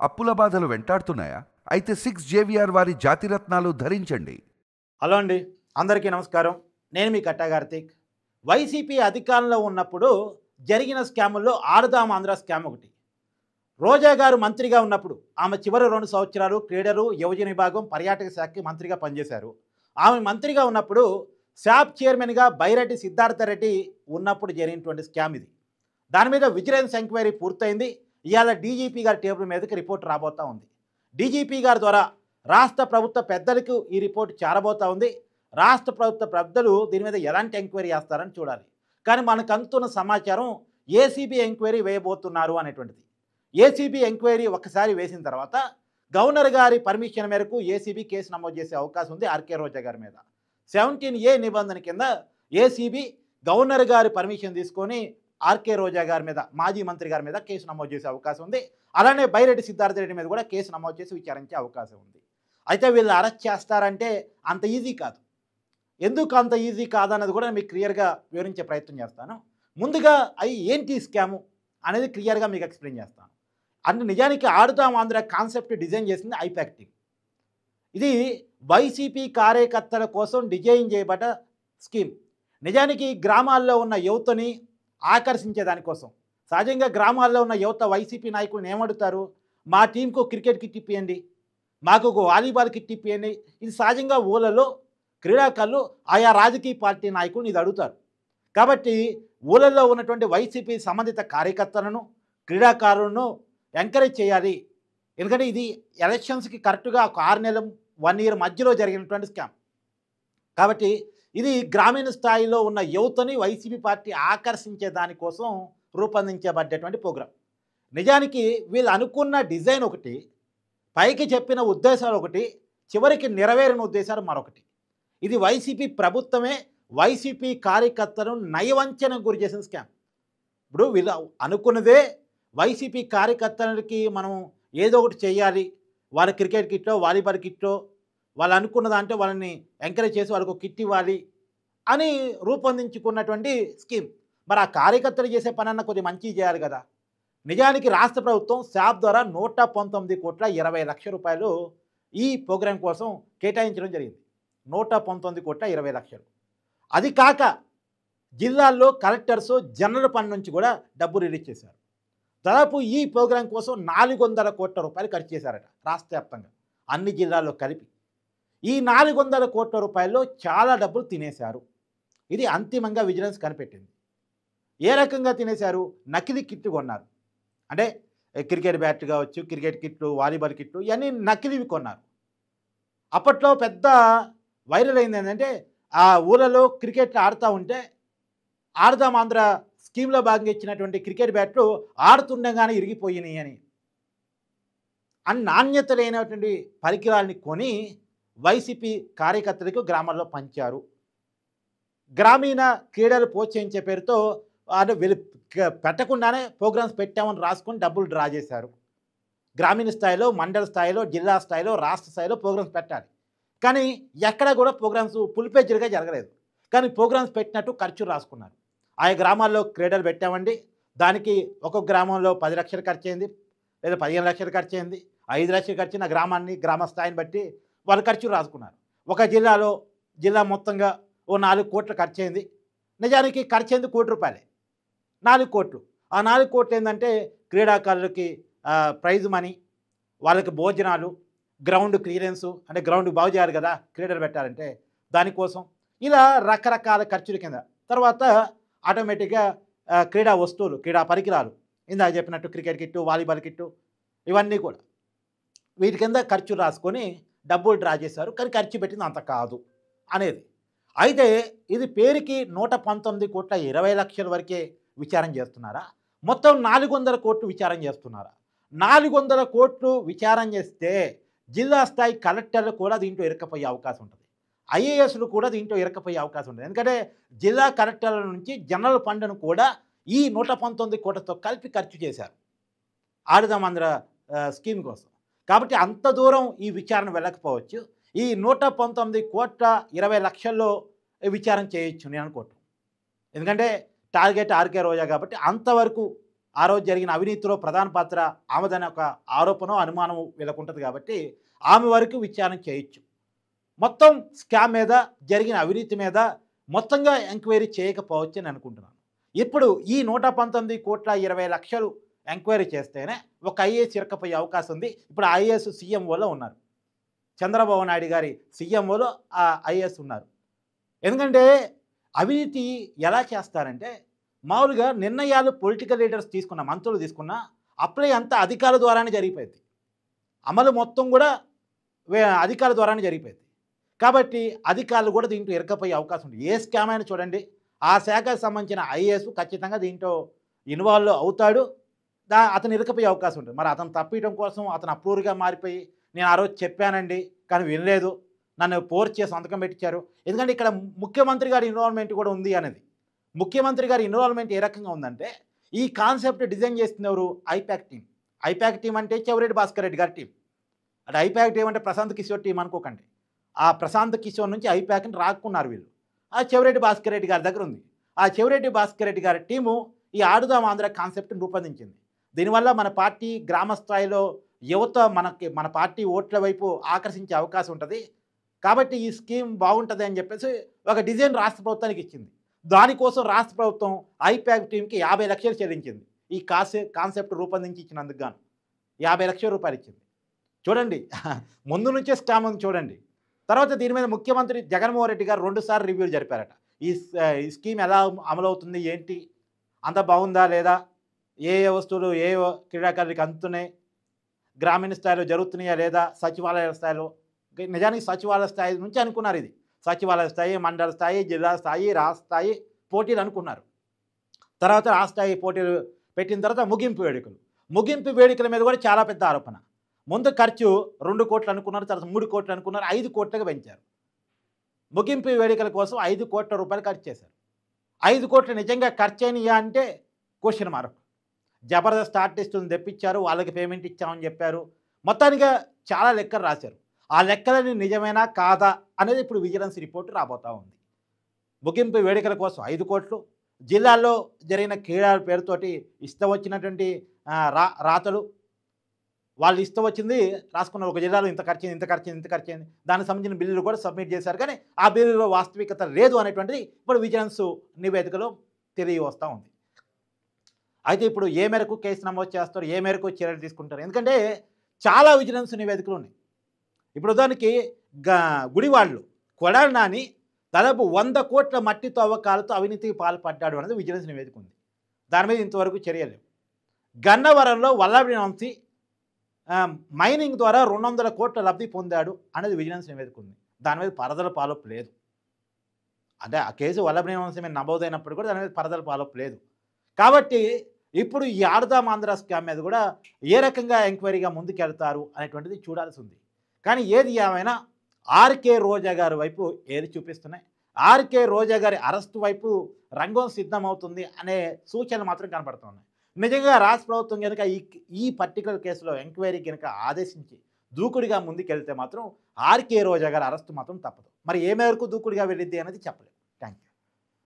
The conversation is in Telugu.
అప్పుల బాధలు వెంటాడుతున్నాయా? అయితే 6 జేవిఆర్ వారి జాతిరత్నాలు ధరించండి. హలో అండి, అందరికీ నమస్కారం. నేను మీ కట్టా కార్తీక్. వైసీపీ అధికారంలో ఉన్నప్పుడు జరిగిన స్కాముల్లో ఆడుదాం ఆంధ్ర స్కామ్ ఒకటి. రోజా గారు మంత్రిగా ఉన్నప్పుడు ఆమె చివరి 2 సంవత్సరాలు క్రీడలు, యువజన విభాగం, పర్యాటక శాఖకి మంత్రిగా పనిచేశారు. ఆమె మంత్రిగా ఉన్నప్పుడు శాప్ చైర్మన్గా బైరెడ్డి సిద్ధార్థరెడ్డి ఉన్నప్పుడు జరిగినటువంటి స్కామ్ ఇది. దాని మీద విజిలెన్స్ ఎంక్వైరీ పూర్తయింది. ఇవాళ డీజీపీ గారి టేబుల్ మీదకి రిపోర్ట్ రాబోతూ ఉంది. డీజీపీ గారి ద్వారా రాష్ట్ర ప్రభుత్వ పెద్దలకు ఈ రిపోర్ట్ చేరబోతూ ఉంది. రాష్ట్ర ప్రభుత్వ పెద్దలు దీని మీద ఎలాంటి ఎంక్వైరీ చేస్తారని చూడాలి. కానీ మనకు అందుతున్న సమాచారం ఏసీబీ ఎంక్వైరీ వేయబోతున్నారు అనేటువంటిది. ఏసీబీ ఎంక్వైరీ ఒక్కసారి వేసిన తర్వాత గవర్నర్ గారి పర్మిషన్ మేరకు ఏసీబీ కేసు నమోదు చేసే అవకాశం ఉంది ఆర్కే రోజా గారి మీద. 17A నిబంధన కింద ఏసీబీ గవర్నర్ గారి పర్మిషన్ తీసుకొని ఆర్కే రోజా గారి మీద, మాజీ మంత్రి గారి మీద కేసు నమోదు చేసే అవకాశం ఉంది. అలానే బైరెడ్డి సిద్ధార్థరెడ్డి మీద కూడా కేసు నమోదు చేసి విచారించే అవకాశం ఉంది. అయితే వీళ్ళు అరెస్ట్ చేస్తారంటే అంత ఈజీ కాదు. ఎందుకు అంత ఈజీ కాదన్నది కూడా మీకు క్లియర్గా వివరించే ప్రయత్నం చేస్తాను. ముందుగా అవి ఏంటి స్కాము అనేది క్లియర్గా మీకు ఎక్స్ప్లెయిన్ చేస్తాను. అంటే నిజానికి ఆడుదాం ఆంధ్ర కాన్సెప్ట్ డిజైన్ చేసింది ఐపాక్ టీమ్. ఇది వైసీపీ కార్యకర్తల కోసం డిజైన్ చేయబడ్డ స్కీమ్. నిజానికి గ్రామాల్లో ఉన్న యువతని ఆకర్షించే దానికోసం. సహజంగా గ్రామాల్లో ఉన్న యువత వైసీపీ నాయకులను ఏమడుతారు? మా టీంకు క్రికెట్ కిట్ ఇప్పియండి, మాకు ఒక వాలీబాల్ కిట్ ఇప్పియండి. ఇది సహజంగా ఊళ్ళలో క్రీడాకారులు ఆయా రాజకీయ పార్టీ నాయకులను ఇది అడుగుతారు. కాబట్టి ఊళ్ళల్లో ఉన్నటువంటి వైసీపీ సంబంధిత కార్యకర్తలను, క్రీడాకారులను ఎంకరేజ్ చేయాలి. ఎందుకంటే ఇది ఎలక్షన్స్కి కరెక్ట్గా ఒక 6 నెలలు 1 ఇయర్ మధ్యలో జరిగినటువంటి స్కామ్. కాబట్టి ఇది గ్రామీణ స్థాయిలో ఉన్న యువతని వైసీపీ పార్టీ ఆకర్షించే దానికోసం రూపొందించబడ్డటువంటి ప్రోగ్రాం. నిజానికి వీళ్ళు అనుకున్న డిజైన్ ఒకటి, పైకి చెప్పిన ఉద్దేశాలు ఒకటి, చివరికి నెరవేరిన ఉద్దేశాలు మరొకటి. ఇది వైసీపీ ప్రభుత్వమే వైసీపీ కార్యకర్తలను నయవంచనకు గురి చేసిన స్కామ్. ఇప్పుడు వీళ్ళు అనుకున్నదే వైసీపీ కార్యకర్తలకి మనం ఏదో ఒకటి చేయాలి, వాళ్ళ క్రికెట్ కిట్లో, వాలీబాల్ కిట్లో, వాళ్ళు అనుకున్న దాంట్లో వాళ్ళని ఎంకరేజ్ చేసి వాళ్ళకు కిట్ ఇవ్వాలి అని రూపొందించుకున్నటువంటి స్కీమ్. మరి ఆ కార్యకర్తలు చేసే పనన్నా కొద్దిగా మంచి చేయాలి కదా. నిజానికి రాష్ట్ర ప్రభుత్వం శాప్ ద్వారా 119,20,00,000 రూపాయలు ఈ ప్రోగ్రాం కోసం కేటాయించడం జరిగింది. 119,20,00,000. అది కాక జిల్లాల్లో కలెక్టర్స్ జనరల్ ఫండ్ నుంచి కూడా డబ్బు రిలీజ్ చేశారు. దాదాపు ఈ ప్రోగ్రాం కోసం 400 కోట్ల రూపాయలు ఖర్చు చేశారట రాష్ట్ర వ్యాప్తంగా అన్ని జిల్లాల్లో కలిపి. ఈ 400 కోట్ల రూపాయల్లో చాలా డబ్బులు తినేశారు. ఇది అంతిమంగా విజిలెన్స్ కనిపెట్టింది. ఏ రకంగా తినేశారు? నకిలీ కిట్లు కొన్నారు. అంటే క్రికెట్ బ్యాట్ కావచ్చు, క్రికెట్ కిట్లు, వాలీబాల్ కిట్లు, ఇవన్నీ నకిలీవి కొన్నారు. అప్పట్లో పెద్ద వైరల్ అయింది ఏంటంటే, ఆ ఊళ్ళలో క్రికెట్ ఆడుతూ ఉంటే ఆడుదాం ఆంధ్ర స్కీమ్లో భాగంగా ఇచ్చినటువంటి క్రికెట్ బ్యాట్లు ఆడుతుండగానే ఇరిగిపోయినాయి అని నాణ్యత లేనటువంటి పరికరాలని కొని వైసీపీ కార్యకర్తలకు గ్రామాల్లో పంచారు. గ్రామీణ క్రీడలు ప్రోత్సహించే పేరుతో అంటే వీళ్ళు పెట్టకుండానే ప్రోగ్రామ్స్ పెట్టామని రాసుకొని డబ్బులు డ్రా చేశారు. గ్రామీణ స్థాయిలో, మండల స్థాయిలో, జిల్లా స్థాయిలో, రాష్ట్ర స్థాయిలో ప్రోగ్రామ్స్ పెట్టాలి. కానీ ఎక్కడ కూడా ప్రోగ్రామ్స్ ఫుల్ పేజ్డ్గా జరగలేదు. కానీ ప్రోగ్రామ్స్ పెట్టినట్టు ఖర్చు రాసుకున్నారు. ఆయా గ్రామాల్లో క్రీడలు పెట్టామండి, దానికి ఒక్కొక్క గ్రామంలో 10 లక్షలు ఖర్చు అయింది, లేదా 15 లక్షలు ఖర్చు అయింది, 5 లక్షలు ఖర్చు అయిన గ్రామాన్ని, గ్రామ స్థాయిని బట్టి వాళ్ళు ఖర్చు రాసుకున్నారు. ఒక జిల్లాలో జిల్లా మొత్తంగా ఓ 4 కోట్లు ఖర్చు అయింది. నిజానికి ఖర్చు అయింది ₹1 కోటి. 4 కోట్లు. ఆ 4 కోట్లు ఏంటంటే క్రీడాకారులకి ప్రైజ్ మనీ, వాళ్ళకి భోజనాలు, గ్రౌండ్ క్లియరెన్సు, అంటే గ్రౌండ్ బాగు చేయాలి కదా క్రీడలు పెట్టాలంటే దానికోసం, ఇలా రకరకాల ఖర్చుల కింద. తర్వాత ఆటోమేటిక్గా క్రీడా వస్తువులు, క్రీడా పరికరాలు, ఇందాక చెప్పినట్టు క్రికెట్ కిట్టు, వాలీబాల్ కిట్టు, ఇవన్నీ కూడా వీటి కింద ఖర్చు రాసుకొని డబ్బులు డ్రా చేశారు. కానీ ఖర్చు పెట్టింది అంత కాదు అనేది. అయితే ఇది పేరుకి 119,20,00,000 వరకే విచారణ చేస్తున్నారా? మొత్తం 400 కోట్లు విచారణ చేస్తున్నారా? 400 కోట్లు విచారణ చేస్తే జిల్లా స్థాయి కలెక్టర్లు కూడా దీంట్లో ఇరక్కపోయే అవకాశం ఉంటుంది. ఐఏఎస్లు కూడా దీంట్లో ఇరక్కపోయే అవకాశం ఉంటుంది. ఎందుకంటే జిల్లా కలెక్టర్ల నుంచి జనరల్ ఫండ్ను కూడా ఈ 119 కోట్లతో కలిపి ఖర్చు చేశారు ఆడుదాం ఆంధ్ర స్కీమ్ కోసం. కాబట్టి అంత దూరం ఈ విచారణ వెళ్ళకపోవచ్చు. ఈ 119,20,00,000లో విచారణ చేయొచ్చు నేను అనుకోవటం. ఎందుకంటే టార్గెట్ ఆర్కే రోజా కాబట్టి అంతవరకు ఆ రోజు జరిగిన అవినీతిలో ప్రధాన పాత్ర ఆమెదనే ఒక ఆరోపణ అనుమానం వీళ్ళకు ఉంటుంది కాబట్టి ఆమె వరకు విచారణ చేయొచ్చు. మొత్తం స్కామ్ మీద జరిగిన అవినీతి మీద మొత్తంగా ఎంక్వైరీ చేయకపోవచ్చు అని అనుకుంటున్నాను. ఇప్పుడు ఈ 119,20,00,000 ఎంక్వైరీ చేస్తేనే ఒక ఐఏఎస్ ఇరకపోయే అవకాశం ఉంది. ఇప్పుడు ఆ ఐఏఎస్ సీఎంఓలో ఉన్నారు. చంద్రబాబు నాయుడు గారి సీఎంఓలో ఆ ఐఏఎస్ ఉన్నారు. ఎందుకంటే అవినీతి ఎలా చేస్తారంటే మామూలుగా నిర్ణయాలు పొలిటికల్ లీడర్స్ తీసుకున్న మంత్రులు తీసుకున్న అప్లై అంతా అధికారుల ద్వారానే జరిగిపోయింది. అమలు మొత్తం కూడా అధికారుల ద్వారానే జరిగిపోయింది. కాబట్టి అధికారులు కూడా దీంట్లో ఇరకపోయే అవకాశం ఉంది. ఏ స్కామ్ అయినా చూడండి, ఆ శాఖకు సంబంధించిన ఐఏఎస్ ఖచ్చితంగా దీంట్లో ఇన్వాల్వ్ అవుతాడు. అతను ఇరకపోయే అవకాశం ఉంటుంది. మరి అతను తప్పియడం కోసం అతను అప్రూవర్గా మారిపోయి నేను ఆ రోజు చెప్పానండి కానీ వినలేదు, నన్ను ఫోర్స్ చేసి సంతకం పెట్టించారు. ఎందుకంటే ఇక్కడ ముఖ్యమంత్రి గారి ఇన్వాల్వ్మెంట్ కూడా ఉంది అనేది. ముఖ్యమంత్రి గారి ఇన్వాల్వ్మెంట్ ఏ రకంగా ఉందంటే ఈ కాన్సెప్ట్ డిజైన్ చేస్తున్న ఎవరు? I-PAC team. ఐపాక్ టీం అంటే చెవిరెడ్డి భాస్కర్ రెడ్డి గారి టీం. అంటే ఐపాక్ టీం అంటే ప్రశాంత్ కిషోర్ టీం అనుకోకండి. ఆ ప్రశాంత్ కిషోర్ నుంచి ఐపాక్ని రాక్కున్నారు వీళ్ళు. ఆ చెవిరెడ్డి భాస్కర్ రెడ్డి గారి దగ్గర ఉంది. ఆ చెవిరెడ్డి భాస్కర్ రెడ్డి గారి టీము ఈ ఆడుదాం ఆంధ్ర కాన్సెప్ట్ని రూపొందించింది. దీనివల్ల మన పార్టీ గ్రామ స్థాయిలో యువత మన పార్టీ ఓట్ల వైపు ఆకర్షించే అవకాశం ఉంటుంది. కాబట్టి ఈ స్కీమ్ బాగుంటుంది అని చెప్పేసి ఒక డిజైన్ రాష్ట్ర ప్రభుత్వానికి ఇచ్చింది. దానికోసం రాష్ట్ర ప్రభుత్వం ఐపాక్ టీంకి 50 లక్షలు చెల్లించింది. ఈ కాన్సెప్ట్ రూపొందించి ఇచ్చినందుకు గాను 50 లక్షల రూపాయలు ఇచ్చింది. చూడండి, ముందు నుంచే స్కామ్ ఉంది చూడండి. తర్వాత దీని మీద ముఖ్యమంత్రి జగన్మోహన్ రెడ్డి గారు 2 సార్లు రివ్యూలు జరిపారట. ఈ స్కీమ్ ఎలా అమలవుతుంది, ఏంటి, అంత బాగుందా లేదా, ఏ వస్తువులు ఏ క్రీడాకారులకి అందుతున్నాయి, గ్రామీణ స్థాయిలో జరుగుతున్నాయా లేదా, సచివాలయ స్థాయిలో. నిజానికి సచివాలయ స్థాయి నుంచి అనుకున్నారు. ఇది సచివాలయ స్థాయి, మండల స్థాయి, జిల్లా స్థాయి, రాష్ట్ర స్థాయి పోటీలు అనుకున్నారు. తర్వాత రాష్ట్ర స్థాయి పోటీలు పెట్టిన తర్వాత ముగింపు వేడుకల మీద కూడా చాలా పెద్ద ఆరోపణ. ముందు ఖర్చు 2 కోట్లు అనుకున్నారు, తర్వాత 3 కోట్లు అనుకున్నారు, 5 కోట్లుగా పెంచారు. ముగింపు వేడుకల కోసం 5 కోట్ల రూపాయలు ఖర్చు చేశారు. 5 కోట్లు నిజంగా ఖర్చు అయినాయా అంటే క్వశ్చన్ మార్క్. జబర్దస్త్ ఆర్టిస్టులను తెప్పించారు, వాళ్ళకి పేమెంట్ ఇచ్చామని చెప్పారు. మొత్తానిగా చాలా లెక్కలు రాశారు. ఆ లెక్కలని నిజమేనా కాదా అనేది ఇప్పుడు విజిలెన్స్ రిపోర్ట్ రాబోతూ ఉంది. ముగింపు వేడుకల కోసం 5 కోట్లు, జిల్లాల్లో జరిగిన క్రీడల పేరుతోటి ఇష్టం వచ్చినటువంటి రాతలు, వాళ్ళు ఇష్టం వచ్చింది రాసుకున్నారు. ఒక జిల్లాలో ఇంత ఖర్చయింది, దానికి సంబంధించిన బిల్లులు కూడా సబ్మిట్ చేశారు. కానీ ఆ బిల్లులో వాస్తవికత లేదు అనేటువంటిది ఇప్పుడు విజిలెన్స్ నివేదికలో తెలియవస్తూ ఉంది. అయితే ఇప్పుడు ఏ మేరకు కేసు నమోదు చేస్తారు, ఏ మేరకు చర్యలు తీసుకుంటారు? ఎందుకంటే చాలా విజిలెన్స్ నివేదికలు ఉన్నాయి. ఇప్పుడు ఉదాహరణకి గుడివాళ్ళు కొడాలి నాని దాదాపు 100 కోట్ల మట్టి తవ్వకాలతో అవినీతికి పాల్పడ్డాడు అనేది విజిలెన్స్ నివేదిక ఉంది. దాని మీద ఇంతవరకు చర్యలు. గన్నవరంలో వల్లభనేని వంశీ మైనింగ్ ద్వారా 200 కోట్ల లబ్ధి పొందాడు అనేది విజిలెన్స్ నివేదిక ఉంది. దాని మీద పరదల పాలపు లేదు. అంటే ఆ కేసు వల్లభనేని వంశీ మీద నమోదైనప్పుడు కూడా దాని మీద పరదల పాలపు లేదు. కాబట్టి ఇప్పుడు ఈ ఆడుదాం ఆంధ్ర స్కామ్ మీద కూడా ఏ రకంగా ఎంక్వైరీగా ముందుకెళ్తారు అనేటువంటిది చూడాల్సి ఉంది. కానీ ఏది ఏమైనా ఆర్కే రోజా గారి వైపు ఏది చూపిస్తున్నాయి, ఆర్కే రోజా గారి అరెస్టు వైపు రంగం సిద్ధమవుతుంది అనే సూచనలు మాత్రం కనపడుతున్నాయి. నిజంగా రాష్ట్ర ప్రభుత్వం కనుక ఈ పర్టికులర్ కేసులో ఎంక్వైరీ కనుక ఆదేశించి దూకుడిగా ముందుకెళ్తే మాత్రం ఆర్కే రోజా గారి అరెస్టు మాత్రం తప్పదు. మరి ఏ మేరకు దూకుడిగా వెళ్ళిద్ది అనేది చెప్పలేదు. Thank you.